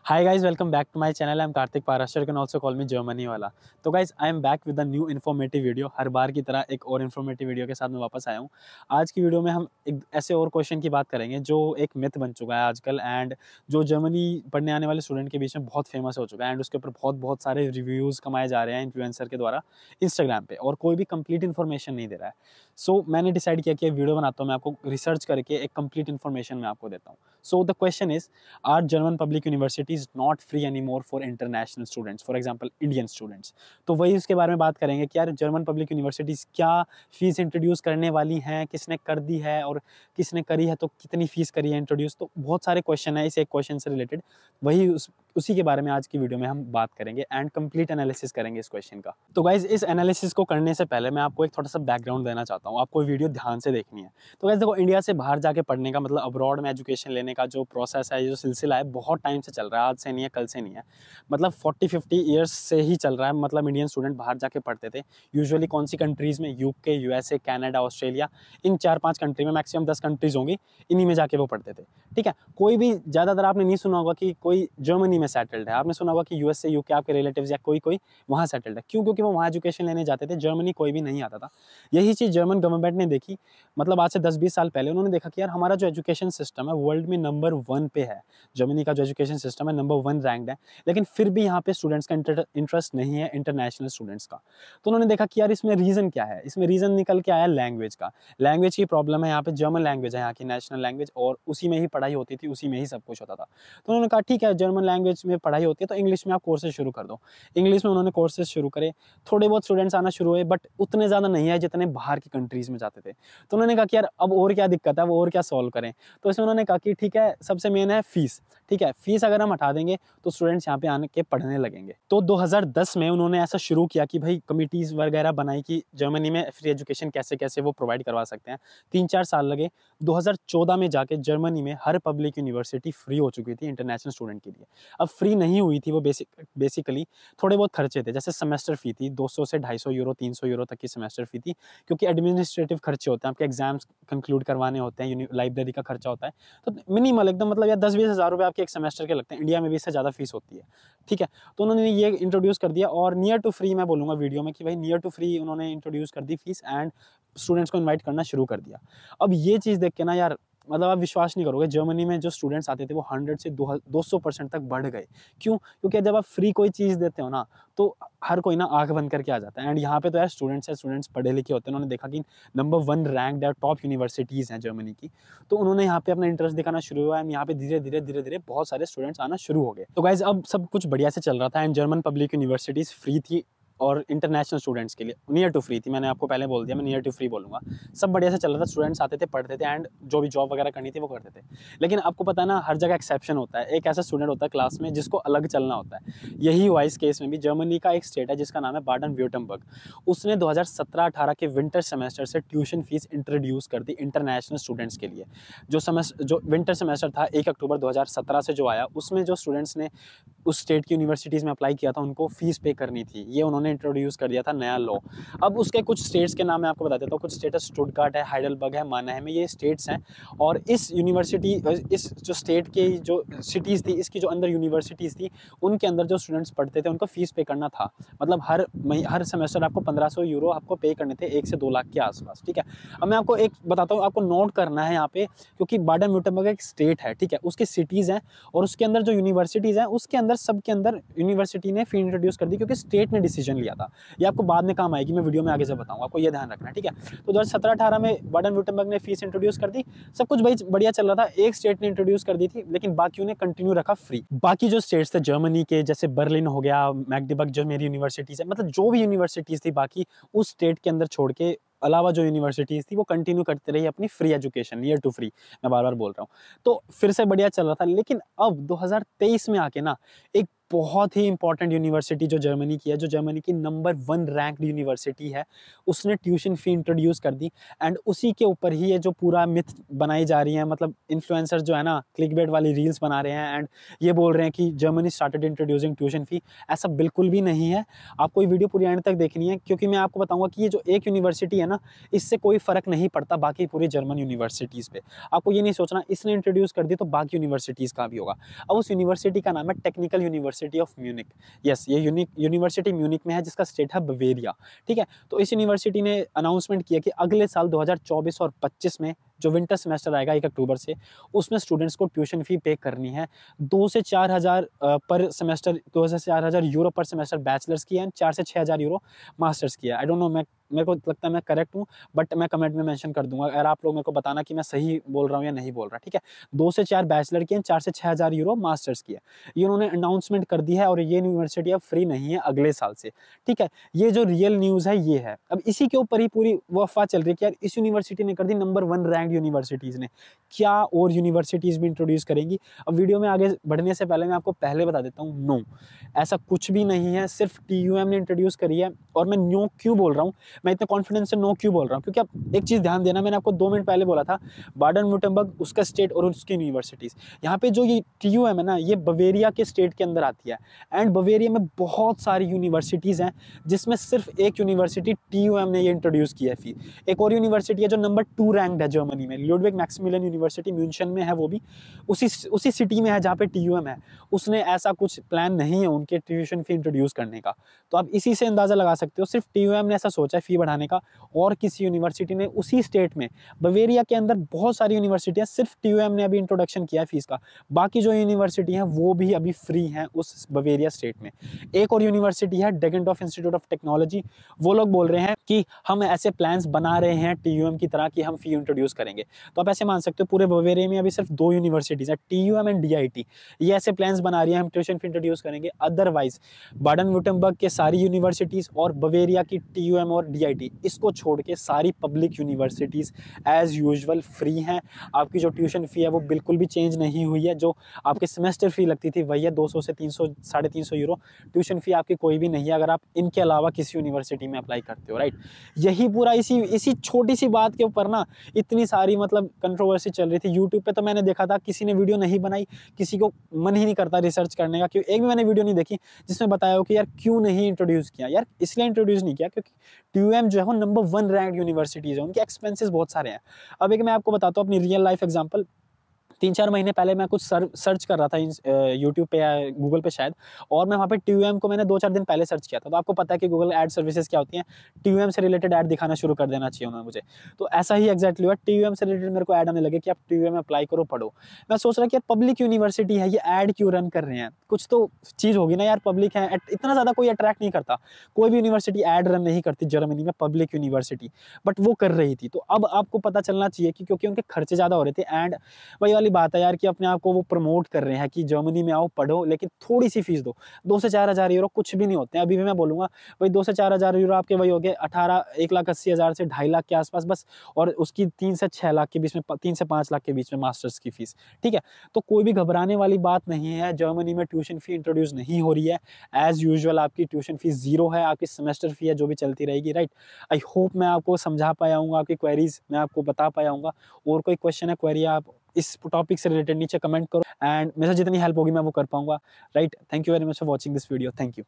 Hi guys, welcome back to my channel. I'm Karthik Parashar. You can also call me Germany वाला। तो guys, I am back with a new informative video। हर बार की तरह एक और informative video के साथ मैं वापस आया हूँ। आज की वीडियो में हम एक ऐसे और क्वेश्चन की बात करेंगे जो एक मिथ बन चुका है आजकल एंड जो जर्मनी पढ़ने आने वाले स्टूडेंट के बीच में बहुत फेमस हो चुका है एंड उसके ऊपर बहुत बहुत सारे रिव्यूज़ कमाए जा रहे हैं इन्फ्लुएंसर के द्वारा इंस्टाग्राम पे, और कोई भी कंप्लीट इन्फॉर्मेशन नहीं दे रहा है। सो मैंने डिसाइड किया कि वीडियो बनाता हूँ, मैं आपको रिसर्च करके एक कंप्लीट इन्फॉर्मेशन मैं आपको देता हूँ। So the question is, are German public universities not free any more for international students, for example Indian students. तो वही उसके बारे में बात करेंगे कि यार जर्मन पब्लिक यूनिवर्सिटीज़ क्या फ़ीस इंट्रोड्यूस करने वाली हैं, किसने कर दी है और किसने करी है, तो कितनी फ़ीस करी है इंट्रोड्यूस। तो बहुत सारे क्वेश्चन है इस एक क्वेश्चन से रिलेटेड, वही उसी के बारे में आज की वीडियो में हम बात करेंगे एंड कंप्लीट एनालिसिस करेंगे इस क्वेश्चन का। तो गाइज इस एनालिसिस को करने से पहले मैं आपको एक थोड़ा सा बैकग्राउंड देना चाहता हूँ, आपको वीडियो ध्यान से देखनी है। तो गाइज देखो, इंडिया से बाहर जाके पढ़ने का मतलब अब्रॉड में एजुकेशन लेने का जो प्रोसेस है, जो सिलसिला है, बहुत टाइम से चल रहा है, आज से नहीं है, कल से नहीं है। मतलब 40-50 ईयर्स से ही चल रहा है। मतलब इंडियन स्टूडेंट बाहर जाके पढ़ते थे, यूजुअली कौन सी कंट्रीज़ में, यूके, यूएसए, कनाडा, ऑस्ट्रेलिया, इन 4-5 कंट्री में, मैक्सिमम 10 कंट्रीज़ होंगी, इन्हीं में जाके वो पढ़ते थे। ठीक है, कोई भी ज़्यादातर आपने नहीं सुना होगा कि कोई जर्मनी में सेटल्ड है, आपने सुना होगा कि यूएसए, यूके आपके रिलेटिव्स या कोई कोई वहाँ सेटल्ड है। क्यों? क्योंकि वो वहाँ एजुकेशन लेने जाते थे, जर्मनी कोई भी नहीं आता था। यही चीज़ जर्मन गवर्नमेंट ने देखी, मतलब आज से 10-20 साल पहले उन्होंने देखा कि यार हमारा जो एजुकेशन सिस्टम है वर्ल्ड में नंबर 1 पे है। जर्मनी का जो एजुकेशन सिस्टम है नंबर 1 रैंक्ड है, लेकिन फिर भी यहाँ पे स्टूडेंट्स का इंटरेस्ट नहीं है, इंटरनेशनल स्टूडेंट्स का। तो उन्होंने देखा कि यार इसमें रीज़न क्या है, इसमें रीज़न निकल के आया लैंग्वेज का। लैंग्वेज की प्रॉब्लम है यहाँ पे, जर्मन लैंग्वेज है यहाँ की नेशनल लैंग्वेज, और उसी में ही पढ़ाई होती थी, उसी में ही सब कुछ होता था। तो उन्होंने कहा ठीक है, जर्मन लैंग्वेज में पढ़ाई होती है तो इंग्लिश में आप कोर्सेज शुरू कर दो। इंग्लिश में उन्होंने कोर्सेज शुरू करे, थोड़े बहुत स्टूडेंट्स आना शुरू हुए, बट उतने ज़्यादा नहीं है जितने बाहर की कंट्रीज़ में जाते थे। तो उन्होंने कहा कि यार अब और क्या दिक्कत है, वो और क्या सॉल्व करें। तो इसमें उन्होंने कहा कि ठीक है, सबसे मेन है फीस। ठीक है, फीस अगर हम हटा देंगे तो स्टूडेंट्स यहाँ पे आने के पढ़ने लगेंगे। तो 2010 में उन्होंने ऐसा शुरू किया कि भाई कमिटीज़ वगैरह बनाई कि जर्मनी में फ्री एजुकेशन कैसे कैसे वो प्रोवाइड करवा सकते हैं। 3-4 साल लगे। 2014 में जाके जर्मनी में हर पब्लिक यूनिवर्सिटी फ्री हो चुकी थी इंटरनेशनल स्टूडेंट के लिए। अब फ्री नहीं हुई थी वो, बेसिकली थोड़े बहुत खर्चे थे, जैसे सेमेस्टर फ़ी थी 200 से 250 यूरो, 300 यूरो तक की सेमेस्टर फ़ी थी, क्योंकि एडमिनिस्ट्रेटिव खर्चे होते हैं, आपके एग्जाम्स कंक्लूड करवाने होते हैं, लाइब्रेरी का खर्चा होता है। तो मिनिमल एकदम, मतलब यार 10-20 हज़ार रुपये आपके एक सेमेस्टर के लगते हैं। इंडिया में भी इससे ज़्यादा फीस होती है। ठीक है, तो उन्होंने ये इंट्रोड्यूस कर दिया, और नियर टू फ्री मैं बोलूँगा वीडियो में कि भाई नियर टू फ्री उन्होंने इंट्रोड्यूस कर दी फीस एंड स्टूडेंट्स को इनवाइट करना शुरू कर दिया। अब ये चीज़ देख के ना यार, मतलब आप विश्वास नहीं करोगे, जर्मनी में जो स्टूडेंट्स आते थे वो 100 से 200% तक बढ़ गए। क्यों? क्योंकि जब आप फ्री कोई चीज़ देते हो ना, तो हर कोई ना आँख बंद करके आ जाता है। एंड यहाँ पे तो यार स्टूडेंट्स हैं, स्टूडेंट्स पढ़े लिखे होते हैं। उन्होंने देखा कि नंबर 1 रैंक्ड है, टॉप यूनिवर्सिटीज़ हैं जर्मनी की। तो उन्होंने यहाँ पे अपना इंटरेस्ट दिखाना शुरू हुआ एंड यहाँ पे धीरे-धीरे बहुत सारे स्टूडेंट्स आना शुरू हो गए। तो गाइज़ अब सब कुछ बढ़िया से चल रहा था and German public universities free थी, और इंटरनेशनल स्टूडेंट्स के लिए नियर टू फ्री थी। मैंने आपको पहले बोल दिया, मैं नियर टू फ्री बोलूँगा। सब बढ़िया से चल रहा था, स्टूडेंट्स आते थे, पढ़ते थे एंड जो भी जॉब वगैरह करनी थी वो करते थे। लेकिन आपको पता है ना, हर जगह एक्सेप्शन होता है। एक ऐसा स्टूडेंट होता है क्लास में जिसको अलग चलना होता है। यही हुआ इस केस में भी। जर्मनी का एक स्टेट है जिसका नाम है बाडन-व्युर्टtemबर्ग। उसने 2017-18 के विंटर सेमेस्टर से ट्यूशन फीस इंट्रोड्यूस कर दी इंटरनेशनल स्टूडेंट्स के लिए। जो विंटर सेमेस्टर था 1 अक्टूबर 2017 से जो आया, उसमें जो स्टूडेंट्स ने उस स्टेट की यूनिवर्सिटीज़ में अप्लाई किया था, उनको फीस पे करनी थी। ये उन्होंने इंट्रोड्यूस कर दिया था नया लॉ। अब उसके कुछ स्टेट्स के नाम मैं आपको बता देता हूँ। कुछ स्टेट है, स्टुटगार्ट है, हाइडेलबर्ग है, मानहेम है, ये स्टेट्स हैं। और इस यूनिवर्सिटी, इस जो स्टेट के जो सिटीज़ थी, इसकी जो अंदर यूनिवर्सिटीज़ थी, उनके अंदर जो स्टूडेंट्स पढ़ते थे उनको फीस पे करना था। मतलब हर सेमेस्टर आपको 1500 यूरो आपको पे करने थे, 1 से 2 लाख के आसपास। ठीक है, अब मैं आपको एक बताता हूँ, आपको नोट करना है यहाँ पे, क्योंकि बाडन-व्युर्टtemबर्ग एक स्टेट है। ठीक है, उसके सिटीज़ हैं और उसके अंदर जो यूनिवर्सिटीज़ हैं, उसके अंदर सबके अंदर यूनिवर्सिटी ने फी इंट्रोड्यूस कर दी, क्योंकि स्टेट ने डिसीजन लिया था। ये आपको बाद में काम आएगी, मैं वीडियो में आगे से बताऊँगा, आपको ये ध्यान रखना है। ठीक है, तो 2017-18 में बाडन-व्युर्टtemबर्ग ने फीस इंट्रोड्यूस कर दी। सब कुछ बढ़िया चल रहा था। एक स्टेट ने इंट्रोड्यूस कर दी थी, लेकिन बाकियों ने कंटिन्यू रखा फ्री। बाकी जो स्टेट्स थे जर्मनी के, जैसे बर्लिन हो गया, मैग्डेबर्ग जो मेरी यूनिवर्सिटीज़ है, मतलब जो भी यूनिवर्सिटीज़ थी बाकी उस स्टेट के अंदर छोड़ के अलावा जो यूनिवर्सिटीज़ थी वो कंटिन्यू करते रही अपनी free education, near to free. मैं बार-बार बोल रहा हूँ। तो फिर से बढ़िया चल रहा था, लेकिन अब 2023 में आके ना एक बहुत ही इंपॉर्टेंट यूनिवर्सिटी जो जर्मनी की है, जो जर्मनी की नंबर 1 रैंक्ड यूनिवर्सिटी है, उसने ट्यूशन फ़ी इंट्रोड्यूस कर दी। एंड उसी के ऊपर ही ये जो पूरा मिथ बनाई जा रही है, मतलब इन्फ्लुएंसर जो है ना क्लिकबेट वाली रील्स बना रहे हैं एंड ये बोल रहे हैं कि Germany started introducing tuition fee. ऐसा बिल्कुल भी नहीं है। आपको ये वीडियो पूरी एंड तक देखनी है, क्योंकि मैं आपको बताऊंगा कि ये जो एक यूनिवर्सिटी है ना, इससे कोई फ़र्क नहीं पड़ता बाकी पूरी जर्मन यूनिवर्सिटीज़ पे। आपको ये नहीं सोचना इसने इंट्रोड्यूस कर दी तो बाकी यूनिवर्सिटीज़ का भी होगा। अब उस यूनिवर्सिटी का नाम है technical university of Munich. Yes, ये यूनिवर्सिटी म्यूनिक में है, जिसका स्टेट है बवेरिया। ठीक है, तो इस यूनिवर्सिटी ने अनाउंसमेंट किया कि अगले साल 2024 और 25 में जो विंटर सेमेस्टर आएगा 1 अक्टूबर से, उसमें स्टूडेंट्स को ट्यूशन फ़ी पे करनी है। 2 से 4 हज़ार पर सेमेस्टर, 2 से 4 हज़ार यूरो पर सेमेस्टर बैचलर्स की है एंड 4 से 6 हज़ार यूरो मास्टर्स की है। आई डोंट नो, मेरे को लगता है मैं करेक्ट हूँ, बट मैं कमेंट में मेंशन कर दूंगा अगर आप लोग मेरे को बताना कि मैं सही बोल रहा हूँ या नहीं बोल रहा। ठीक है, 2 से 4 बैचलर की है, 4 से 6 हज़ार यूरो मास्टर्स की है। ये उन्होंने अनाउंसमेंट कर दी है और ये यूनिवर्सिटी अब फ्री नहीं है अगले साल से। ठीक है, ये जो रियल न्यूज़ है ये है। अब इसी के ऊपर ही पूरी वो अफवाह चल रही है कि यार इस यूनिवर्सिटी ने कर दी नंबर 1 रैंक यूनिवर्सिटीज़ ने, क्या और यूनिवर्सिटीज़ भी इंट्रोड्यूस करेंगी? अब वीडियो में आगे बढ़ने से पहले मैं आपको पहले बता देता हूँ, नो, ऐसा कुछ भी नहीं है। सिर्फ TUM ने इंट्रोड्यूस करी है। और मैं नो क्यों बोल रहा हूँ, मैं इतने कॉन्फिडेंस से नो क्यों बोल रहा हूँ, क्योंकि आप एक चीज़ ध्यान देना, मैंने आपको 2 मिनट पहले बोला था बाडन-व्युर्टेम्बर्ग, उसका स्टेट और उसकी यूनिवर्सिटीज़। यहाँ पे जो ये TUM है ना, ये बवेरिया के स्टेट के अंदर आती है एंड बवेरिया में बहुत सारी यूनिवर्सिटीज़ हैं, जिसमें सिर्फ एक यूनिवर्सिटी TUM ने ये इंट्रोड्यूस किया है फ़ी। एक और यूनिवर्सिटी है जो नंबर 2 रैंक्ड है जर्मनी में, लुडविग मैक्सिमिलियन यूनिवर्सिटी म्यूनशन में है, वो भी उसी सिटी में है जहाँ पे TUM है। उसने ऐसा कुछ प्लान नहीं है उनके ट्यूशन फ़ी इंट्रोड्यूस करने का। तो आप इसी से अंदाज़ा लगा सकते हो, सिर्फ TUM ने ऐसा सोचा है फ़ी बढ़ाने का, और किसी यूनिवर्सिटी ने उसी स्टेट में, बवेरिया के अंदर बहुत सारी यूनिवर्सिटी है, सिर्फ TUM ने अभी इंट्रोडक्शन किया है फीस का। बाकी जो यूनिवर्सिटी हैं वो भी अभी फ्री हैं उस बवेरिया स्टेट में। एक और यूनिवर्सिटी है डेगेनडॉर्फ इंस्टीट्यूट ऑफ टेक्नोलॉजी, वो लोग बोल रहे हैं कि हम ऐसे प्लान्स बना रहे हैं TUM की तरह कि हम फ़ी इंट्रोड्यूस करेंगे। तो आप ऐसे मान सकते हो पूरे बवेरिया में अभी सिर्फ 2 यूनिवर्सिटीज़ हैं, TUM एंड DIT। ये ऐसे प्लान्स बना रही है हम ट्यूशन फ़ी इंट्रोड्यूस करेंगे। अदरवाइज बाडन-व्युर्टेम्बर्ग के सारी यूनिवर्सिटीज़ और बवेरिया की TUM और DIT, इसको छोड़ के सारी public universities as usual free हैं। आपकी जो ट्यूशन फ़ी है वो बिल्कुल भी चेंज नहीं हुई है। जो आपके सेमेस्टर फ़ी लगती थी वही है, 200 से 300, 350 यूरो। ट्यूशन फ़ी आपकी कोई भी नहीं है अगर आप इनके अलावा किसी यूनिवर्सिटी में अप्लाई करते हो, राइट। यही पूरा इसी छोटी सी बात के ऊपर ना इतनी सारी मतलब कंट्रोवर्सी चल रही थी। यूट्यूब पे तो मैंने देखा था किसी ने वीडियो नहीं बनाई, किसी को मन ही नहीं करता रिसर्च करने का, क्योंकि एक भी मैंने वीडियो नहीं देखी जिसमें बताया हो कि यार क्यों नहीं इंट्रोड्यूस किया। यार इसलिए इंट्रोड्यूस नहीं किया क्योंकि TUM जो है वो नंबर 1 रैंक्ड यूनिवर्सिटीज़ है, उनके एक्सपेंसेस बहुत सारे हैं। अब एक मैं आपको बताता हूँ अपनी रियल लाइफ एग्जांपल। 3-4 महीने पहले मैं कुछ सर्च कर रहा था यूट्यूब पे या गूगल पे शायद, और मैं वहाँ पे TUM को मैंने 2-4 दिन पहले सर्च किया था। तो आपको पता है कि गूगल एड सर्विसेज क्या होती हैं, TUM से रिलेटेड ऐड दिखाना शुरू कर देना चाहिए उन्होंने मुझे। तो ऐसा ही एग्जैक्टली हुआ, TUM से रिलेटेड मेरे को ऐड आने लगे कि आप TUM में अप्लाई करो, पढ़ो। मैं सोच रहा कि यार पब्लिक यूनिवर्सिटी है, ये ऐड क्यों रन कर रहे हैं, कुछ तो चीज़ होगी ना यार, पब्लिक है, इतना ज़्यादा कोई अट्रैक्ट नहीं करता। कोई भी यूनिवर्सिटी ऐड रन नहीं करती जर्मनी में, पब्लिक यूनिवर्सिटी, बट वो कर रही थी। तो अब आपको पता चलना चाहिए कि क्योंकि उनके खर्चे ज़्यादा हो रहे थे एंड वही वाली बात है यार कि अपने आप को वो प्रमोट कर रहे हैं कि जर्मनी में आओ, पढ़ो, लेकिन थोड़ी सी फीस दो। 2 से 4 हज़ार यूरो कुछ भी नहीं होते हैं। अभी भी मैं बोलूँगा भाई 2 से 4 हज़ार यूरो आपके वही हो गए 1,80,000 से 2.5 लाख के आसपास बस, और उसकी 3 से 6 लाख के बीच में, 3 से 5 लाख के बीच में मास्टर्स की फीस। ठीक है, तो कोई भी घबराने वाली बात नहीं है। जर्मनी में ट्यूशन फी इंट्रोड्यूस नहीं हो रही है। एज यूजुअल आपकी ट्यूशन फीस 0 है, आपकी सेमेस्टर फी है जो भी चलती रहेगी, राइट। आई होप मैं आपको समझा पाया हूँ, आपकी क्वेरीज मैं आपको बता पाया हूँ। और कोई क्वेश्चन है, क्वेरी, आप इस टॉपिक से रिलेटेड नीचे कमेंट करो एंड मेरे से जितनी हेल्प होगी मैं वो कर पाऊंगा, right. Thank you very much for watching this video, thank you.